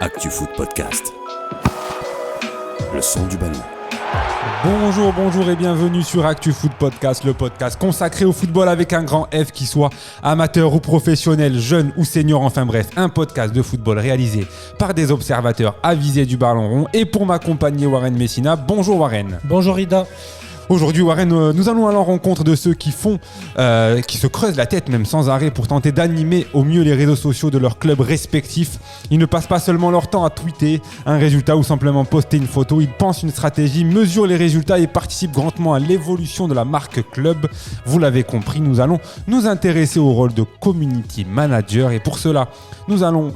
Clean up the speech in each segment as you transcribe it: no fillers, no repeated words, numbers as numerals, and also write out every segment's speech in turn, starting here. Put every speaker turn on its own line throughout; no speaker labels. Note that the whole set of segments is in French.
Actu Foot Podcast. Le son du ballon.
Bonjour et bienvenue sur Actu Foot Podcast, le podcast consacré au football avec un grand F, qui soit amateur ou professionnel, jeune ou senior, enfin bref, un podcast de football réalisé par des observateurs avisés du ballon rond. Et pour m'accompagner, Warren Messina. Bonjour Warren.
Bonjour Ida.
Aujourd'hui, Warren, nous allons à la rencontre de ceux qui se creusent la tête même sans arrêt pour tenter d'animer au mieux les réseaux sociaux de leurs clubs respectifs. Ils ne passent pas seulement leur temps à tweeter un résultat ou simplement poster une photo. Ils pensent une stratégie, mesurent les résultats et participent grandement à l'évolution de la marque club. Vous l'avez compris, nous allons nous intéresser au rôle de community manager. Et pour cela, nous allons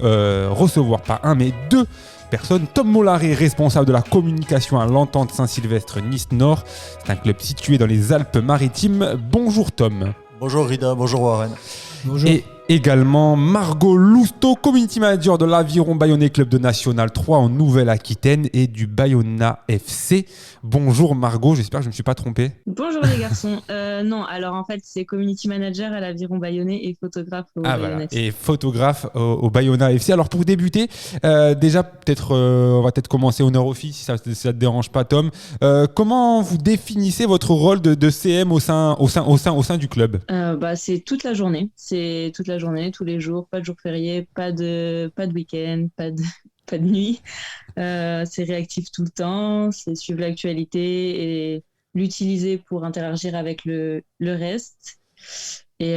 recevoir pas un mais deux personne. Tom Mollaré, responsable de la communication à l'Entente Saint-Sylvestre Nice-Nord. C'est un club situé dans les Alpes-Maritimes. Bonjour Tom.
Bonjour Rida, bonjour Warren.
Bonjour.
Et également Margot Lousteau, community manager de l'Aviron Bayonnais Club de National 3 en Nouvelle-Aquitaine et du Bayonna FC. Bonjour Margot, j'espère que je ne me suis pas trompé.
Bonjour les garçons. Non, alors en fait, c'est community manager à l'Aviron Bayonnais et photographe au Bayonna FC.
Et photographe au Bayonna FC. Alors pour débuter, déjà peut-être on va peut-être commencer honneur aux filles si ça te dérange pas Tom. Comment vous définissez votre rôle de CM au sein du club?
C'est toute la journée. C'est toute la journée, tous les jours, pas de jours fériés, pas de week-end, pas de nuit. C'est réactif tout le temps, c'est suivre l'actualité et l'utiliser pour interagir avec le reste. Et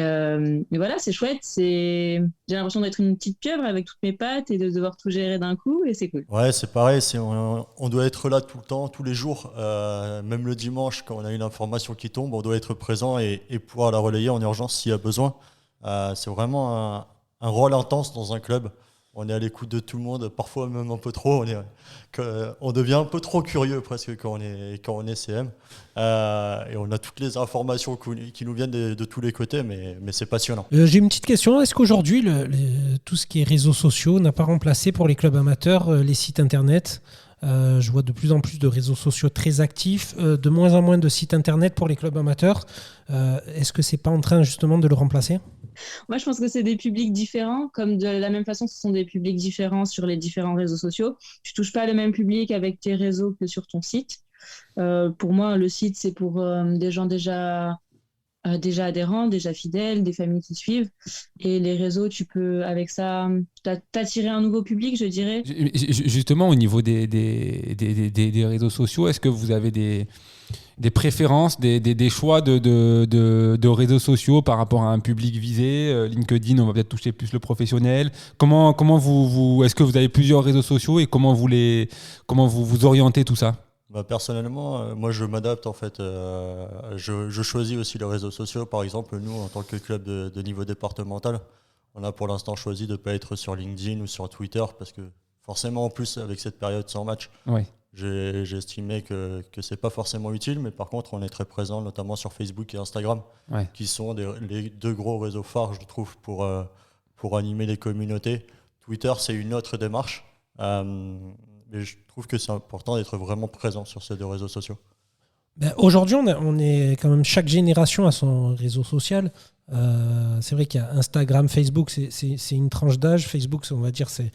voilà, c'est chouette. J'ai l'impression d'être une petite pieuvre avec toutes mes pattes et de devoir tout gérer d'un coup, et c'est cool.
Ouais, c'est pareil, on doit être là tout le temps, tous les jours. Même le dimanche, quand on a une information qui tombe, on doit être présent et pouvoir la relayer en urgence s'il y a besoin. C'est vraiment un rôle intense dans un club. On est à l'écoute de tout le monde, parfois même un peu trop. On devient un peu trop curieux presque quand on est CM. Et on a toutes les informations qui nous viennent de tous les côtés, mais c'est passionnant.
J'ai une petite question. Est-ce qu'aujourd'hui, tout ce qui est réseaux sociaux n'a pas remplacé pour les clubs amateurs les sites internet ? Je vois de plus en plus de réseaux sociaux très actifs, de moins en moins de sites internet pour les clubs amateurs. Est-ce que c'est pas en train justement de le remplacer ?
Moi, je pense que c'est des publics différents, comme de la même façon, ce sont des publics différents sur les différents réseaux sociaux. Tu touches pas le même public avec tes réseaux que sur ton site. Pour moi, le site, c'est pour des gens déjà adhérents, déjà fidèles, des familles qui suivent. Et les réseaux, tu peux, avec ça, t'attirer un nouveau public, je dirais.
Justement, au niveau des réseaux sociaux, est-ce que vous avez des préférences, des choix de réseaux sociaux par rapport à un public visé? LinkedIn, on va peut-être toucher plus le professionnel. Comment vous est-ce que vous avez plusieurs réseaux sociaux et comment vous orientez tout ça?
Personnellement, moi je m'adapte en fait. Je choisis aussi les réseaux sociaux. Par exemple, nous, en tant que club de niveau départemental, on a pour l'instant choisi de ne pas être sur LinkedIn ou sur Twitter parce que forcément, en plus, avec cette période sans match,
Oui.
j'ai estimé que ce n'est pas forcément utile. Mais par contre, on est très présent, notamment sur Facebook et Instagram, qui sont les deux gros réseaux phares, je trouve, pour animer les communautés. Twitter, c'est une autre démarche. Mais je trouve que c'est important d'être vraiment présent sur ces deux réseaux sociaux.
Aujourd'hui, on est quand même, chaque génération a son réseau social. C'est vrai qu'il y a Instagram, Facebook, c'est une tranche d'âge. Facebook, on va dire, c'est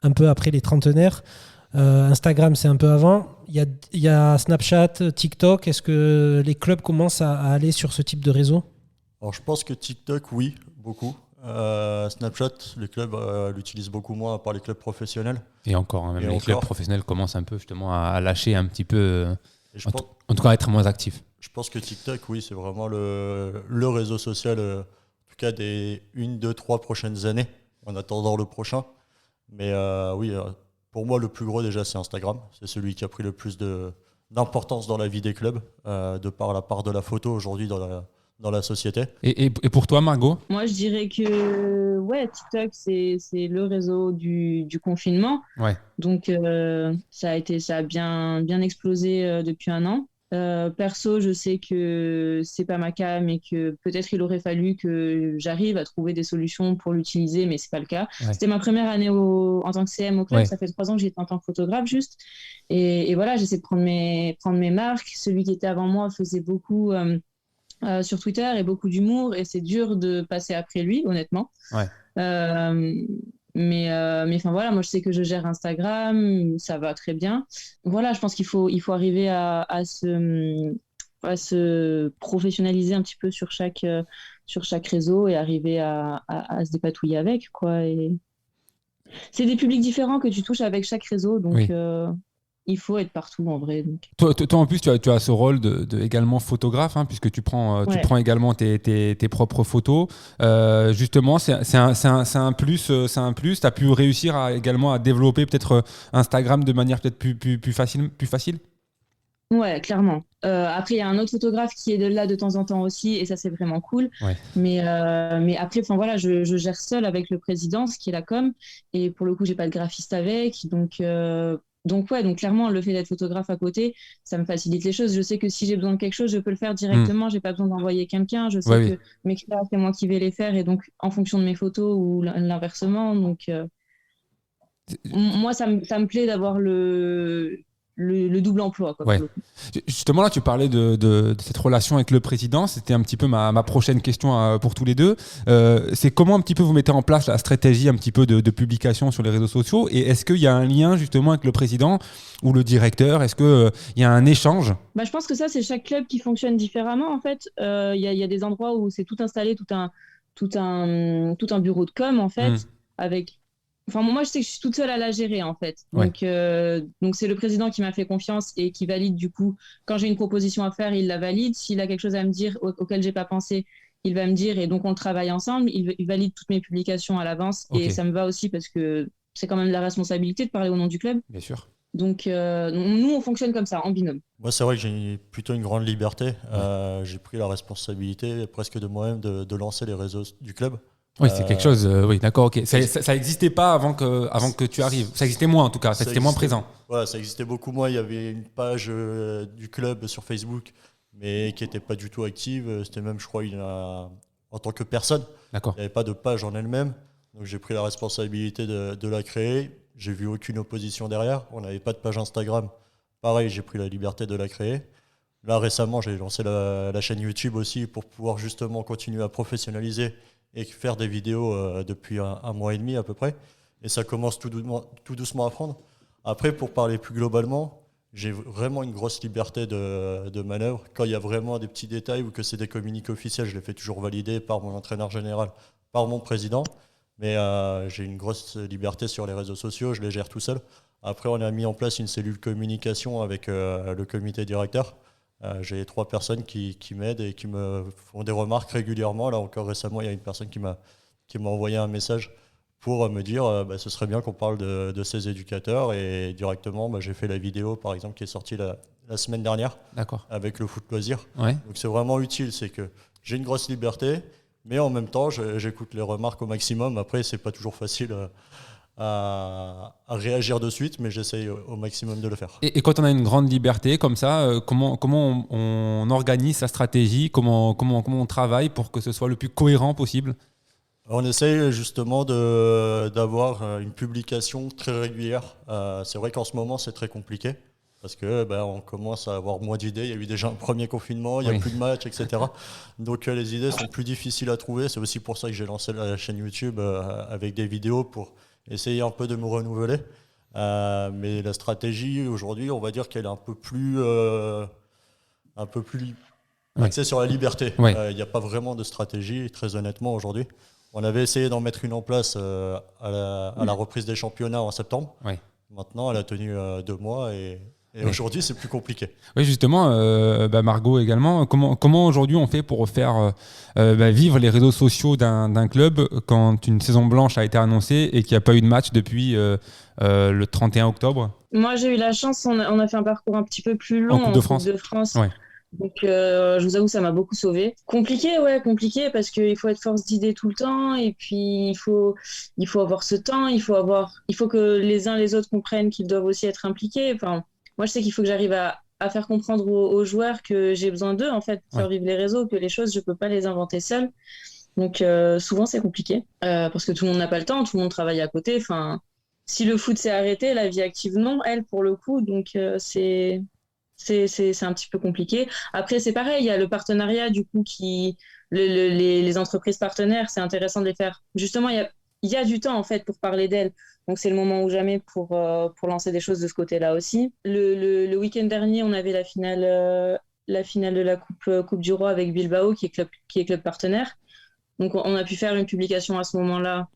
un peu après les trentenaires. Instagram, c'est un peu avant. Il y a Snapchat, TikTok. Est-ce que les clubs commencent à aller sur ce type de réseau ?
Alors, je pense que TikTok, oui, beaucoup. Snapchat, les clubs l'utilisent beaucoup moins, à part les clubs professionnels.
Et encore, même les clubs professionnels commencent un peu justement à lâcher un petit peu, en tout cas à être moins actifs.
Je pense que TikTok, oui, c'est vraiment le réseau social, en tout cas des 1, 2, 3 prochaines années, en attendant le prochain. Mais oui, pour moi, le plus gros déjà, c'est Instagram. C'est celui qui a pris le plus d'importance dans la vie des clubs, de par la part de la photo aujourd'hui dans la société.
Et pour toi, Margot ?
Moi, je dirais que TikTok, c'est le réseau du confinement.
Ouais.
Donc, ça a bien explosé depuis un an. Perso, je sais que c'est pas ma came et que peut-être il aurait fallu que j'arrive à trouver des solutions pour l'utiliser, mais c'est pas le cas. Ouais. C'était ma première année en tant que CM au club. Ouais. Ça fait 3 ans que j'étais en tant que photographe juste. Et voilà, j'essaie de prendre mes marques. Celui qui était avant moi faisait beaucoup sur Twitter et beaucoup d'humour, et c'est dur de passer après lui, honnêtement.
Ouais.
Mais enfin voilà, moi je sais que je gère Instagram, ça va très bien. Voilà, je pense qu'il faut arriver à se professionnaliser un petit peu sur chaque réseau et arriver à se dépatouiller avec, quoi. Et c'est des publics différents que tu touches avec chaque réseau, donc
Oui.
il faut être partout en vrai. Donc.
Toi, en plus, tu as ce rôle également photographe, hein, puisque tu
Ouais.
prends également tes propres photos. Justement, c'est un plus. C'est un plus. Tu as pu réussir également à développer peut-être Instagram de manière peut-être plus facile, plus facile.
Ouais, clairement. Après, il y a un autre photographe qui est là de temps en temps aussi, et ça, c'est vraiment cool.
Ouais.
Mais après, enfin voilà, je gère seule avec le président, ce qui est la com, et pour le coup, j'ai pas de graphiste avec, donc ouais, donc clairement, le fait d'être photographe à côté, ça me facilite les choses. Je sais que si j'ai besoin de quelque chose, je peux le faire directement. J'ai pas besoin d'envoyer quelqu'un. Je sais
Ouais, oui.
que mes clients, c'est moi qui vais les faire, et donc en fonction de mes photos ou l'inversement. Donc moi, ça me plaît d'avoir le double emploi, quoi,
Ouais.
pour le coup.
Justement, là, tu parlais de cette relation avec le président. C'était un petit peu ma prochaine question pour tous les deux. C'est comment un petit peu vous mettez en place la stratégie un petit peu de publication sur les réseaux sociaux, et est-ce qu'il y a un lien justement avec le président ou le directeur? Est-ce qu'il y a un échange?
Bah, je pense que ça, c'est chaque club qui fonctionne différemment, en fait. Il y a des endroits où c'est tout installé, tout un bureau de com, en
Hmm.
fait, avec... Enfin, moi, je sais que je suis toute seule à la gérer, en fait.
Ouais.
Donc c'est le président qui m'a fait confiance et qui valide, du coup, quand j'ai une proposition à faire, il la valide. S'il a quelque chose à me dire auquel j'ai pas pensé, il va me dire, et donc on travaille ensemble. Il valide toutes mes publications à l'avance,
Ok.
et ça me va aussi parce que c'est quand même la responsabilité de parler au nom du club.
Bien sûr.
Donc nous, on fonctionne comme ça, en binôme.
Moi, c'est vrai que j'ai plutôt une grande liberté. J'ai pris la responsabilité presque de moi-même de lancer les réseaux du club.
Oui, c'est quelque chose. Oui, d'accord, ok. Ça n'existait pas avant que tu arrives. Ça existait moins en tout cas. Ça existait moins présent.
Voilà, ça existait beaucoup moins. Il y avait une page du club sur Facebook, mais qui n'était pas du tout active. C'était même, je crois, en tant que personne.
D'accord.
Il n'y avait pas de page en elle-même. Donc j'ai pris la responsabilité de la créer. J'ai vu aucune opposition derrière. On n'avait pas de page Instagram. Pareil, j'ai pris la liberté de la créer. Là, récemment, j'ai lancé la chaîne YouTube aussi pour pouvoir justement continuer à professionnaliser et faire des vidéos depuis un mois et demi à peu près. Et ça commence tout doucement à prendre. Après, pour parler plus globalement, j'ai vraiment une grosse liberté de manœuvre. Quand il y a vraiment des petits détails ou que c'est des communiqués officiels, je les fais toujours valider par mon entraîneur général, par mon président. Mais j'ai une grosse liberté sur les réseaux sociaux, je les gère tout seul. Après, on a mis en place une cellule communication avec le comité directeur. J'ai 3 personnes qui m'aident et qui me font des remarques régulièrement. Là encore récemment, il y a une personne qui m'a envoyé un message pour me dire ce serait bien qu'on parle de ces éducateurs. Et directement, j'ai fait la vidéo, par exemple, qui est sortie la semaine dernière.
D'accord.
Avec le foot loisir.
Ouais.
Donc c'est vraiment utile, c'est que j'ai une grosse liberté, mais en même temps, j'écoute les remarques au maximum. Après, c'est pas toujours facile à réagir de suite, mais j'essaye au maximum de le faire.
Et quand on a une grande liberté comme ça, comment on organise sa stratégie, comment on travaille pour que ce soit le plus cohérent possible?
On essaye justement d'avoir une publication très régulière. C'est vrai qu'en ce moment, c'est très compliqué parce que on commence à avoir moins d'idées. Il y a eu déjà un premier confinement, il n'y a plus de matchs, etc. Donc les idées sont plus difficiles à trouver. C'est aussi pour ça que j'ai lancé la chaîne YouTube avec des vidéos pour essayer un peu de me renouveler. Mais la stratégie aujourd'hui, on va dire qu'elle est un peu plus axée sur la liberté. Il n'y a pas vraiment de stratégie, très honnêtement, aujourd'hui. On avait essayé d'en mettre une en place à la reprise des championnats en septembre.
Oui.
Maintenant, elle a tenu 2 mois et aujourd'hui, c'est plus compliqué.
Oui, justement, Margot également, comment aujourd'hui on fait pour faire vivre les réseaux sociaux d'un club quand une saison blanche a été annoncée et qu'il n'y a pas eu de match depuis le 31 octobre?
Moi, j'ai eu la chance, on a fait un parcours un petit peu plus long
en Coupe de France. Ouais.
Donc, je vous avoue, ça m'a beaucoup sauvée. Compliqué parce qu'il faut être force d'idée tout le temps et puis il faut avoir ce temps, il faut que les uns les autres comprennent qu'ils doivent aussi être impliqués. Enfin, moi, je sais qu'il faut que j'arrive à faire comprendre aux joueurs que j'ai besoin d'eux en fait pour faire vivre les réseaux, que les choses, je peux pas les inventer seule. Donc, souvent, c'est compliqué parce que tout le monde n'a pas le temps, tout le monde travaille à côté. Enfin, si le foot s'est arrêté, la vie active non, elle pour le coup. Donc, c'est un petit peu compliqué. Après, c'est pareil, il y a le partenariat, du coup, les entreprises partenaires, c'est intéressant de les faire. Justement, il il y a du temps en fait pour parler d'elle. Donc c'est le moment ou jamais pour lancer des choses de ce côté-là aussi. Le week-end dernier, on avait la finale de la Coupe du Roi avec Bilbao, qui est club partenaire. Donc on a pu faire une publication à ce moment-là.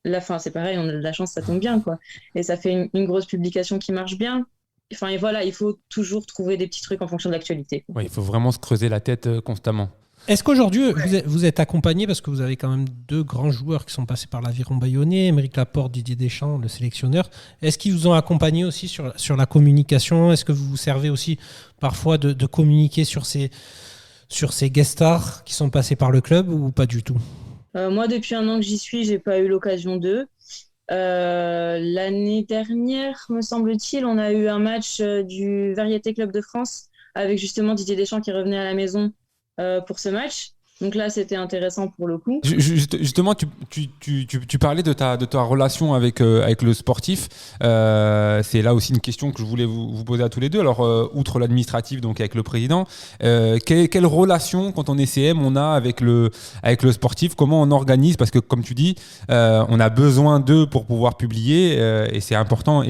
La fin, c'est pareil, on a de la chance, ça tombe bien, quoi. Et ça fait une grosse publication qui marche bien. Enfin, et voilà, il faut toujours trouver des petits trucs en fonction de l'actualité.
Ouais, il faut vraiment se creuser la tête constamment.
Est-ce qu'aujourd'hui, vous êtes accompagné, parce que vous avez quand même 2 grands joueurs qui sont passés par l'Aviron Bayonnais, Aymeric Laporte, Didier Deschamps, le sélectionneur. Est-ce qu'ils vous ont accompagné aussi sur la communication? Est-ce que vous vous servez aussi parfois de communiquer sur ces guest stars qui sont passés par le club ou pas du tout?
Moi, depuis 1 an que j'y suis, j'ai pas eu l'occasion d'eux. L'année dernière, me semble-t-il, on a eu un match du Variété Club de France avec justement Didier Deschamps qui revenait à la maison pour ce match. Donc là, c'était intéressant pour le coup.
Justement, tu parlais de ta relation avec le sportif. C'est là aussi une question que je voulais vous poser à tous les deux. Alors, outre l'administratif, donc avec le président, quelle relation, quand on est CM, on a avec le sportif? Comment on organise? Parce que, comme tu dis, on a besoin d'eux pour pouvoir publier et c'est important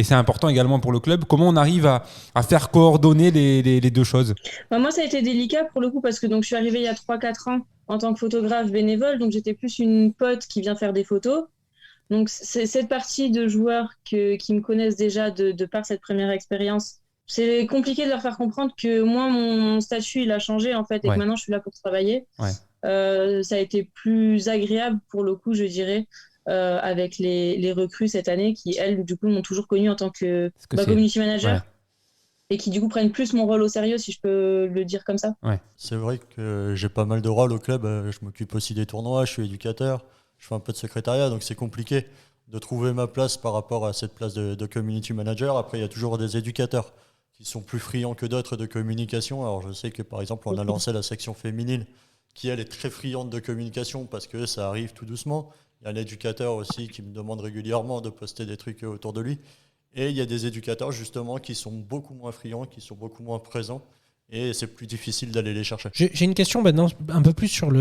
également pour le club. Comment on arrive à faire coordonner les deux choses?
Moi, ça a été délicat pour le coup parce que donc, je suis arrivée il y a 3-4 ans en tant que photographe bénévole, donc j'étais plus une pote qui vient faire des photos. Donc c'est cette partie de joueurs qui me connaissent déjà de par cette première expérience. C'est compliqué de leur faire comprendre que moi, mon statut, il a changé en fait, et que maintenant, je suis là pour travailler.
Ouais.
Ça a été plus agréable pour le coup, je dirais, avec les recrues cette année qui, elles, du coup, m'ont toujours connue en tant que community manager. Ouais. Et qui du coup prennent plus mon rôle au sérieux, si je peux le dire comme ça.
Ouais.
C'est vrai que j'ai pas mal de rôles au club. Je m'occupe aussi des tournois, je suis éducateur, je fais un peu de secrétariat, donc c'est compliqué de trouver ma place par rapport à cette place de community manager. Après, il y a toujours des éducateurs qui sont plus friands que d'autres de communication. Alors je sais que par exemple, on a lancé la section féminine qui, elle, est très friande de communication parce que ça arrive tout doucement. Il y a un éducateur aussi qui me demande régulièrement de poster des trucs autour de lui. Et il y a des éducateurs justement qui sont beaucoup moins friands, qui sont beaucoup moins présents et c'est plus difficile d'aller les chercher.
J'ai une question maintenant un peu plus sur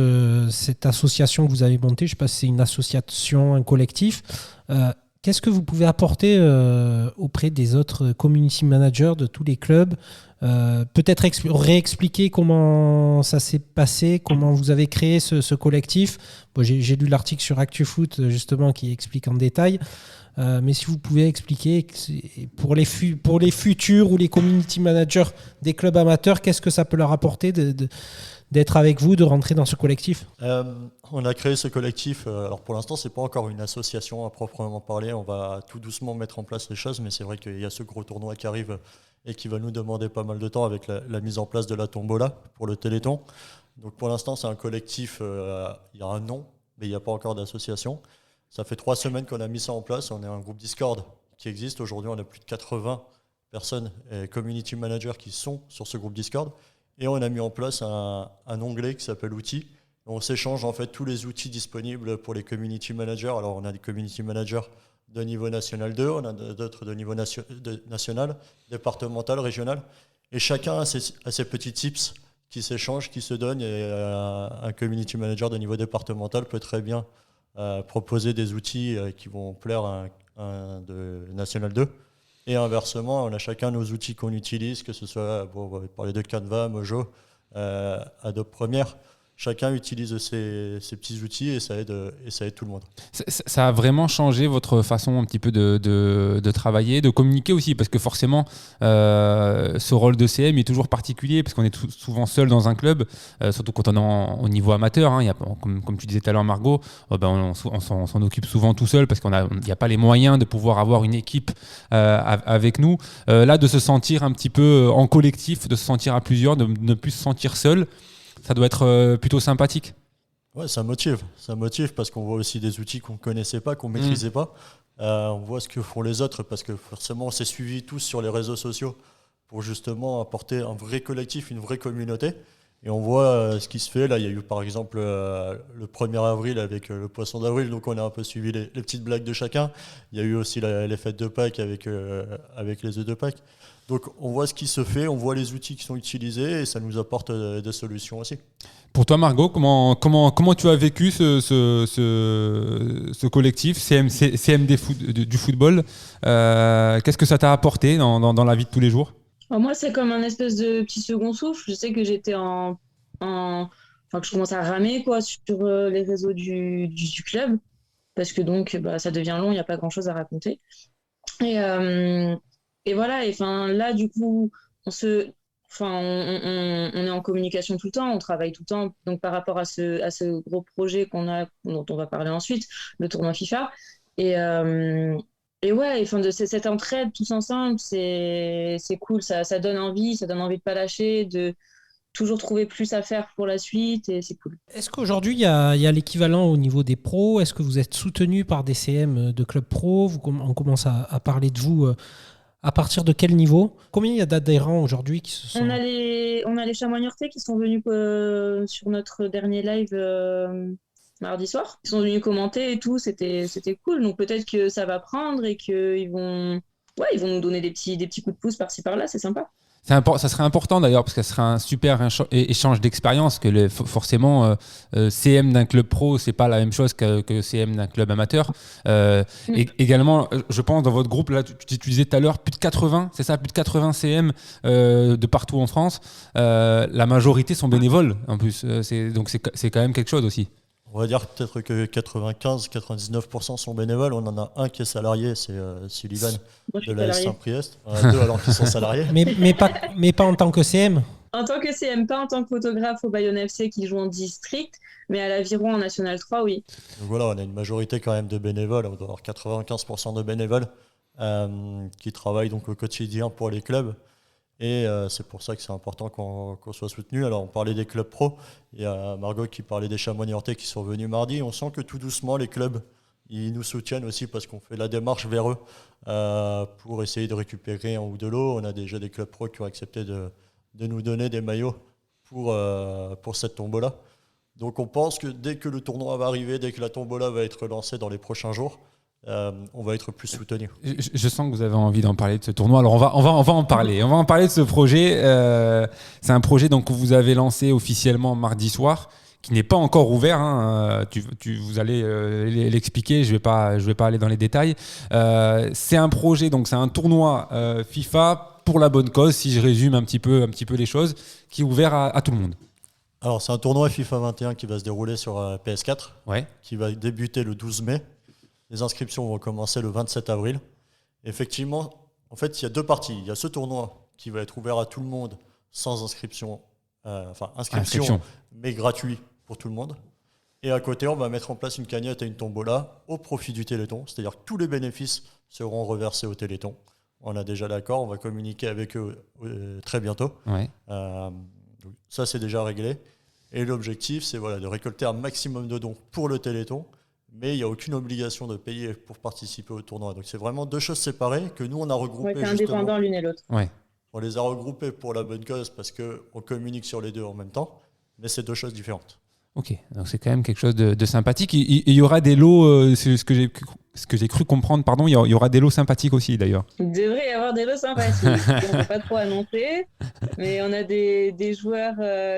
cette association que vous avez montée. Je ne sais pas si c'est une association, un collectif. Qu'est-ce que vous pouvez apporter auprès des autres community managers de tous les clubs? Peut-être réexpliquer comment ça s'est passé, comment vous avez créé ce collectif. Bon, j'ai lu l'article sur ActuFoot justement qui explique en détail. Mais si vous pouvez expliquer pour les futurs ou les community managers des clubs amateurs, qu'est-ce que ça peut leur apporter d'être avec vous, de rentrer dans ce collectif?
On a créé ce collectif. Alors pour l'instant, c'est pas encore une association à proprement parler. On va tout doucement mettre en place les choses, mais c'est vrai qu'il y a ce gros tournoi qui arrive et qui va nous demander pas mal de temps avec la mise en place de la tombola pour le Téléthon. Donc pour l'instant, c'est un collectif. Il y a un nom, mais il n'y a pas encore d'association. Ça fait 3 semaines qu'on a mis ça en place. On est un groupe Discord qui existe. Aujourd'hui, on a plus de 80 personnes et community managers qui sont sur ce groupe Discord. Et on a mis en place un onglet qui s'appelle Outils. On s'échange en fait tous les outils disponibles pour les community managers. Alors, on a des community managers de niveau national 2, on a d'autres de niveau national, départemental, régional. Et chacun a ses petits tips qui s'échangent, qui se donnent. Et un community manager de niveau départemental peut très bien proposer des outils qui vont plaire à un de National 2. Et inversement, on a chacun nos outils qu'on utilise, que ce soit pour parler de Canva, Mojo, Adobe Premiere. Chacun utilise ses petits outils et ça aide tout le monde.
Ça a vraiment changé votre façon un petit peu de travailler, de communiquer aussi, parce que forcément, ce rôle de CM est toujours particulier, parce qu'on est souvent seul dans un club, surtout quand on est au niveau amateur. Hein, comme tu disais tout à l'heure, Margot, on s'en occupe souvent tout seul, parce qu'il n'y a pas les moyens de pouvoir avoir une équipe avec nous. Là, de se sentir un petit peu en collectif, de se sentir à plusieurs, de ne plus se sentir seul, ça doit être plutôt sympathique.
Ouais, ça motive parce qu'on voit aussi des outils qu'on ne connaissait pas, qu'on ne maîtrisait pas. On voit ce que font les autres parce que forcément on s'est suivis tous sur les réseaux sociaux pour justement apporter un vrai collectif, une vraie communauté. Et on voit ce qui se fait. Là, il y a eu par exemple le 1er avril avec le poisson d'avril, donc on a un peu suivi les petites blagues de chacun. Il y a eu aussi les fêtes de Pâques avec les œufs de Pâques. Donc on voit ce qui se fait, on voit les outils qui sont utilisés et ça nous apporte des solutions aussi.
Pour toi, Margot, comment tu as vécu ce collectif CMD du football? Qu'est-ce que ça t'a apporté dans la vie de tous les jours?
Alors moi, c'est comme un espèce de petit second souffle. Je sais que j'étais enfin, que je commençais à ramer quoi, sur les réseaux du club, parce que donc ça devient long, il n'y a pas grand-chose à raconter. Et, et voilà, et enfin là, du coup, on est en communication tout le temps, on travaille tout le temps. Donc par rapport à ce gros projet dont on va parler ensuite, le tournoi FIFA. Et, et ouais, enfin, cette entraide tous ensemble, c'est cool, ça donne envie de pas lâcher, de toujours trouver plus à faire pour la suite, et c'est cool.
Est-ce qu'aujourd'hui, il y a l'équivalent au niveau des pros? Est-ce que vous êtes soutenu par des CM de clubs pro? On commence à parler de vous à partir de quel niveau? Combien il y a d'adhérents aujourd'hui qui se sont...
On a les chamois niortais qui sont venus sur notre dernier live mardi soir. Ils sont venus commenter et tout, c'était cool. Donc peut-être que ça va prendre et qu'ils vont nous donner des petits coups de pouce par-ci par-là, c'est sympa.
Ça serait important d'ailleurs parce que ça serait un super échange d'expérience que forcément CM d'un club pro c'est pas la même chose que CM d'un club amateur. Également, je pense dans votre groupe là, tu disais tout à l'heure plus de 80, c'est ça, plus de 80 CM de partout en France. La majorité sont bénévoles en plus, donc c'est quand même quelque chose aussi.
On va dire peut-être que 95-99% sont bénévoles. On en a un qui est salarié, c'est Sullivan de la S Saint-Priest. On a deux alors qui sont salariés.
mais pas en tant que CM.
En tant que CM, pas en tant que photographe au Bayonne FC qui joue en district, mais à l'Aviron en National 3, oui.
Donc voilà, on a une majorité quand même de bénévoles. On doit avoir 95% de bénévoles qui travaillent donc au quotidien pour les clubs. Et c'est pour ça que c'est important qu'on soit soutenu. Alors on parlait des clubs pro, il y a Margot qui parlait des chamois niortais qui sont venus mardi. On sent que tout doucement les clubs ils nous soutiennent aussi parce qu'on fait la démarche vers eux pour essayer de récupérer un ou de l'eau. On a déjà des clubs pro qui ont accepté de nous donner des maillots pour cette tombola. Donc on pense que dès que le tournoi va arriver, dès que la tombola va être lancée dans les prochains jours, on va être plus soutenu.
Je sens que vous avez envie d'en parler de ce tournoi. Alors on va en parler. On va en parler de ce projet. C'est un projet donc, que vous avez lancé officiellement mardi soir, qui n'est pas encore ouvert. Hein. Vous allez l'expliquer. Je vais pas aller dans les détails. C'est un projet, donc c'est un tournoi FIFA pour la bonne cause. Si je résume un petit peu les choses, qui est ouvert à tout le monde.
Alors c'est un tournoi FIFA 21 qui va se dérouler sur PS4, qui va débuter le 12 mai. Les inscriptions vont commencer le 27 avril. Effectivement, en fait, il y a deux parties. Il y a ce tournoi qui va être ouvert à tout le monde sans inscription, inscription, mais gratuit pour tout le monde. Et à côté, on va mettre en place une cagnotte et une tombola au profit du Téléthon. C'est-à-dire que tous les bénéfices seront reversés au Téléthon. On a déjà l'accord, on va communiquer avec eux très bientôt.
Ouais.
Ça, c'est déjà réglé. Et l'objectif, c'est de récolter un maximum de dons pour le Téléthon. Mais il n'y a aucune obligation de payer pour participer au tournoi. Donc c'est vraiment deux choses séparées que nous, on a regroupées.
C'est indépendant l'une et l'autre.
Ouais.
On les a regroupées pour la bonne cause parce qu'on communique sur les deux en même temps, mais c'est deux choses différentes.
Ok, donc c'est quand même quelque chose de sympathique. Il y aura des lots, c'est ce que j'ai cru comprendre, pardon, il y aura des lots sympathiques aussi d'ailleurs.
Il devrait y avoir des lots sympathiques. On ne peut pas trop annoncer, mais on a des joueurs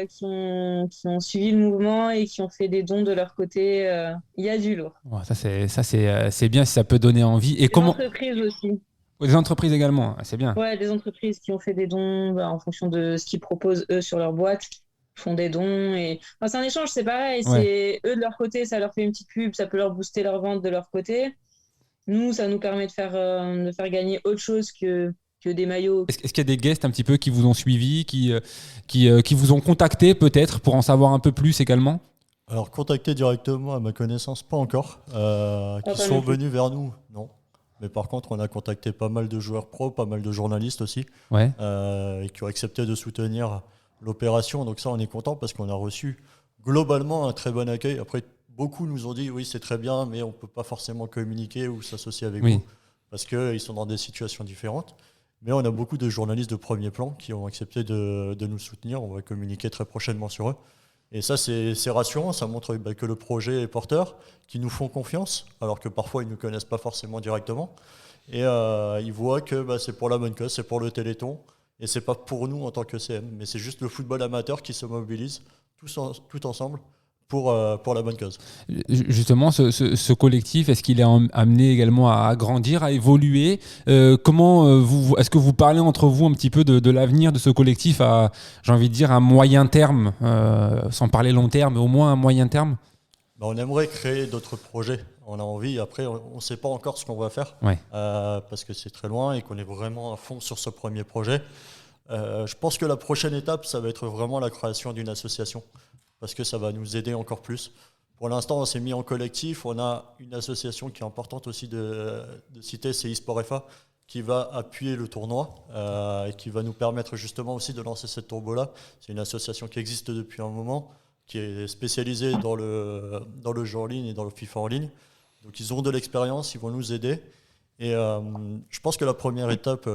qui ont suivi le mouvement et qui ont fait des dons de leur côté. Il y a du lourd.
Ouais, ça c'est bien si ça peut donner envie. Et
des entreprises aussi.
Des entreprises également, c'est bien.
Ouais, des entreprises qui ont fait des dons en fonction de ce qu'ils proposent eux sur leur boîte. Font des dons et c'est un échange, c'est pareil, c'est eux de leur côté, ça leur fait une petite pub, ça peut leur booster leur vente de leur côté. Nous, ça nous permet de faire gagner autre chose que des maillots.
Est-ce qu'il y a des guests un petit peu qui vous ont suivi, qui vous ont contacté peut-être pour en savoir un peu plus également?
Alors contacter directement à ma connaissance, pas encore. Qui sont venus vers nous, non. Mais par contre, on a contacté pas mal de joueurs pro, pas mal de journalistes aussi, et qui ont accepté de soutenir l'opération. Donc ça, on est content parce qu'on a reçu globalement un très bon accueil. Après, beaucoup nous ont dit oui, c'est très bien, mais on ne peut pas forcément communiquer ou s'associer avec vous parce qu'ils sont dans des situations différentes. Mais on a beaucoup de journalistes de premier plan qui ont accepté de nous soutenir. On va communiquer très prochainement sur eux. Et ça, c'est rassurant. Ça montre que le projet est porteur, qu'ils nous font confiance, alors que parfois, ils ne nous connaissent pas forcément directement. Et ils voient que c'est pour la bonne cause, c'est pour le Téléthon. Et c'est pas pour nous en tant que CM, mais c'est juste le football amateur qui se mobilise tout ensemble pour la bonne cause.
Justement, ce collectif, est-ce qu'il est amené également à grandir, à évoluer? Est-ce que vous parlez entre vous un petit peu de l'avenir de ce collectif à, j'ai envie de dire, à moyen terme, sans parler long terme, mais au moins à moyen terme?
On aimerait créer d'autres projets. On a envie. Après, on ne sait pas encore ce qu'on va faire parce que c'est très loin et qu'on est vraiment à fond sur ce premier projet. Je pense que la prochaine étape, ça va être vraiment la création d'une association parce que ça va nous aider encore plus. Pour l'instant, on s'est mis en collectif. On a une association qui est importante aussi de citer, c'est eSport FA, qui va appuyer le tournoi et qui va nous permettre justement aussi de lancer cette turbo-là. C'est une association qui existe depuis un moment, qui est spécialisée dans le jeu en ligne et dans le FIFA en ligne. Donc ils ont de l'expérience, ils vont nous aider. Et je pense que la première étape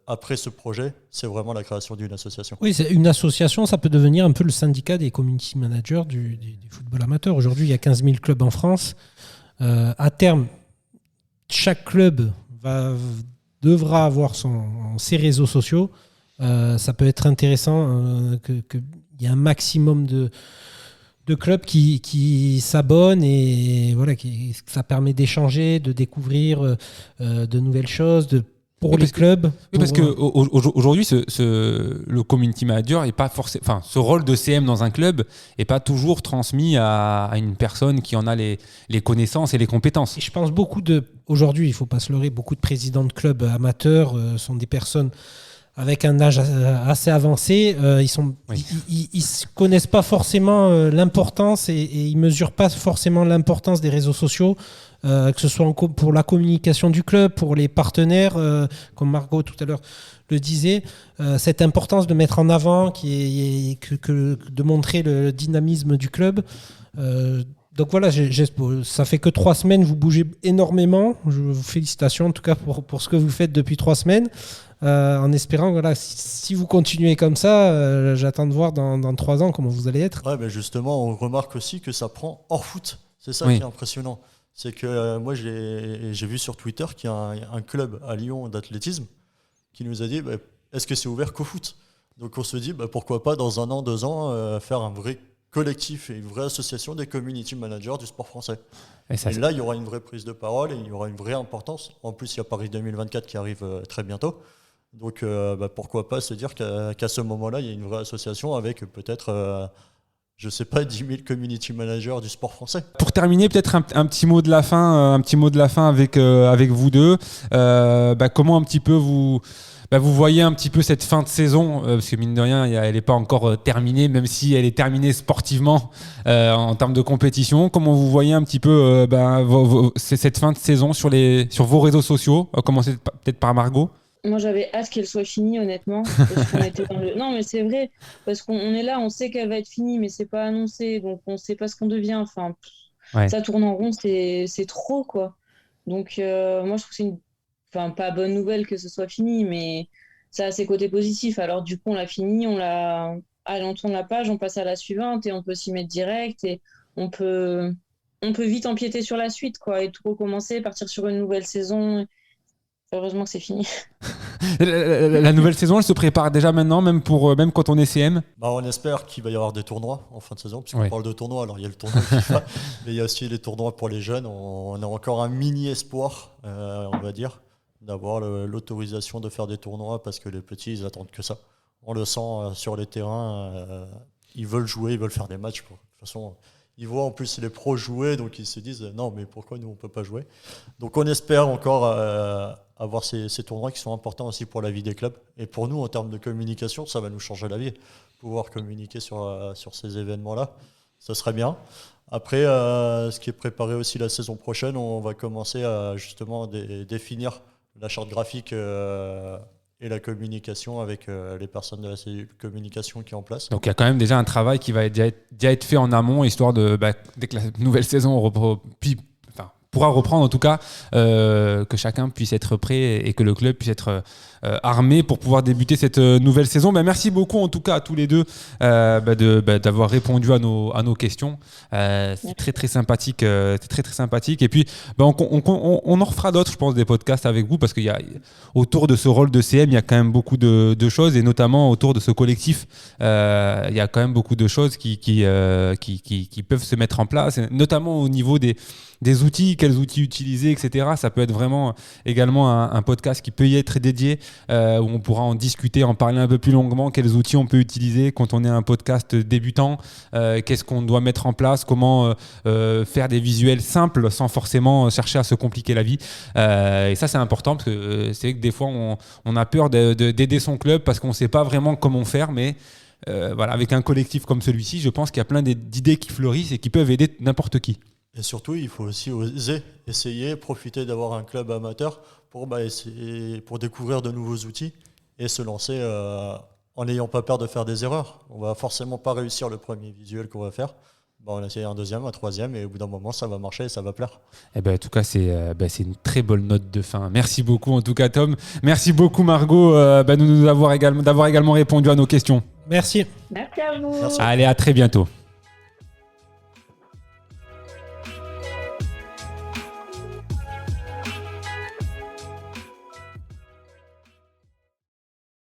après ce projet, c'est vraiment la création d'une association.
Oui, c'est une association, ça peut devenir un peu le syndicat des community managers du football amateur. Aujourd'hui, il y a 15 000 clubs en France. À terme, chaque club devra avoir ses réseaux sociaux. Ça peut être intéressant qu'il y ait un maximum de clubs qui s'abonnent et voilà, ça permet d'échanger, de découvrir de nouvelles choses pour les clubs.
Oui, parce qu'aujourd'hui, le community manager est pas forcément, enfin, ce rôle de CM dans un club est pas toujours transmis à une personne qui en a les connaissances et les compétences.
Et je pense aujourd'hui, il faut pas se leurrer, beaucoup de présidents de clubs amateurs sont des personnes avec un âge assez avancé, ils connaissent pas forcément l'importance et ils mesurent pas forcément l'importance des réseaux sociaux, que ce soit pour la communication du club, pour les partenaires, comme Margot tout à l'heure le disait, cette importance de mettre en avant, de montrer le dynamisme du club. Donc voilà, ça fait que 3 semaines, vous bougez énormément. Je vous félicitations en tout cas pour ce que vous faites depuis 3 semaines. En espérant, voilà, si vous continuez comme ça, j'attends de voir dans 3 ans comment vous allez être.
Ouais, mais justement, on remarque aussi que ça prend hors foot. C'est ça qui est impressionnant. C'est que moi, j'ai vu sur Twitter qu'il y a un club à Lyon d'athlétisme qui nous a dit est-ce que c'est ouvert qu'au foot? Donc on se dit pourquoi pas dans 1 an, 2 ans faire un vrai collectif et une vraie association des community managers du sport français. Et là, il y aura une vraie prise de parole et il y aura une vraie importance. En plus, il y a Paris 2024 qui arrive très bientôt. Donc, pourquoi pas se dire qu'à ce moment-là, il y a une vraie association avec peut-être, je sais pas, 10 000 community managers du sport français.
Pour terminer, peut-être un petit mot de la fin, avec vous deux. Comment un petit peu vous voyez un petit peu cette fin de saison, parce que mine de rien, elle n'est pas encore terminée, même si elle est terminée sportivement en termes de compétition. Comment vous voyez un petit peu cette fin de saison sur vos réseaux sociaux? Commencer peut-être par Margot.
Moi, j'avais hâte qu'elle soit finie, honnêtement. Parce qu'on était Non, mais c'est vrai, parce qu'on est là, on sait qu'elle va être finie, mais c'est pas annoncé, donc on sait pas ce qu'on devient. Enfin, ça tourne en rond, c'est trop, quoi. Donc, moi, je trouve que c'est pas bonne nouvelle que ce soit fini, mais ça a ses côtés positifs. Alors, du coup, on l'a fini, allez, on tourne la page, on passe à la suivante et on peut s'y mettre direct et on peut vite empiéter sur la suite, quoi, et tout recommencer, partir sur une nouvelle saison. Heureusement que c'est fini.
La nouvelle saison, elle se prépare déjà maintenant, même quand on est CM.
On espère qu'il va y avoir des tournois en fin de saison, puisqu'on parle de tournois. Alors il y a le tournoi FIFA, mais il y a aussi les tournois pour les jeunes. On a encore un mini espoir, on va dire, d'avoir l'autorisation de faire des tournois, parce que les petits, ils attendent que ça. On le sent sur les terrains, ils veulent jouer, ils veulent faire des matchs. De toute façon, ils voient en plus les pros jouer, donc ils se disent non, mais pourquoi nous on peut pas jouer? Donc on espère encore avoir ces tournois qui sont importants aussi pour la vie des clubs. Et pour nous, en termes de communication, ça va nous changer la vie. Pouvoir communiquer sur ces événements-là, ça serait bien. Après, ce qui est préparé aussi la saison prochaine, on va commencer à justement définir la charte graphique et la communication avec les personnes de la cellule communication qui est en place.
Donc il y a quand même déjà un travail qui va déjà être fait en amont, histoire de, dès que la nouvelle saison pourra reprendre en tout cas, que chacun puisse être prêt et que le club puisse être armés pour pouvoir débuter cette nouvelle saison. Merci beaucoup en tout cas à tous les deux d'avoir répondu à nos questions. C'est très très sympathique. Et puis on en refera d'autres, je pense, des podcasts avec vous, parce qu'il y a autour de ce rôle de CM, il y a quand même beaucoup de choses, et notamment autour de ce collectif, il y a quand même beaucoup de choses qui peuvent se mettre en place, notamment au niveau des outils, quels outils utiliser, etc. Ça peut être vraiment également un podcast qui peut y être dédié, où on pourra en discuter, en parler un peu plus longuement, quels outils on peut utiliser quand on est un podcast débutant, qu'est-ce qu'on doit mettre en place, comment faire des visuels simples sans forcément chercher à se compliquer la vie. Et ça, c'est important, parce que c'est vrai que des fois, on a peur d'aider son club parce qu'on ne sait pas vraiment comment faire, mais voilà, avec un collectif comme celui-ci, je pense qu'il y a plein d'idées qui fleurissent et qui peuvent aider n'importe qui.
Et surtout, il faut aussi oser, essayer, profiter d'avoir un club amateur pour découvrir de nouveaux outils et se lancer en n'ayant pas peur de faire des erreurs. On va forcément pas réussir le premier visuel qu'on va faire. On essaie un deuxième, un troisième, et au bout d'un moment, ça va marcher et ça va plaire.
En tout cas, c'est une très bonne note de fin. Merci beaucoup, en tout cas, Tom. Merci beaucoup, Margot, d'avoir également répondu à nos questions.
Merci.
Merci à vous.
Merci.
Allez, à très bientôt.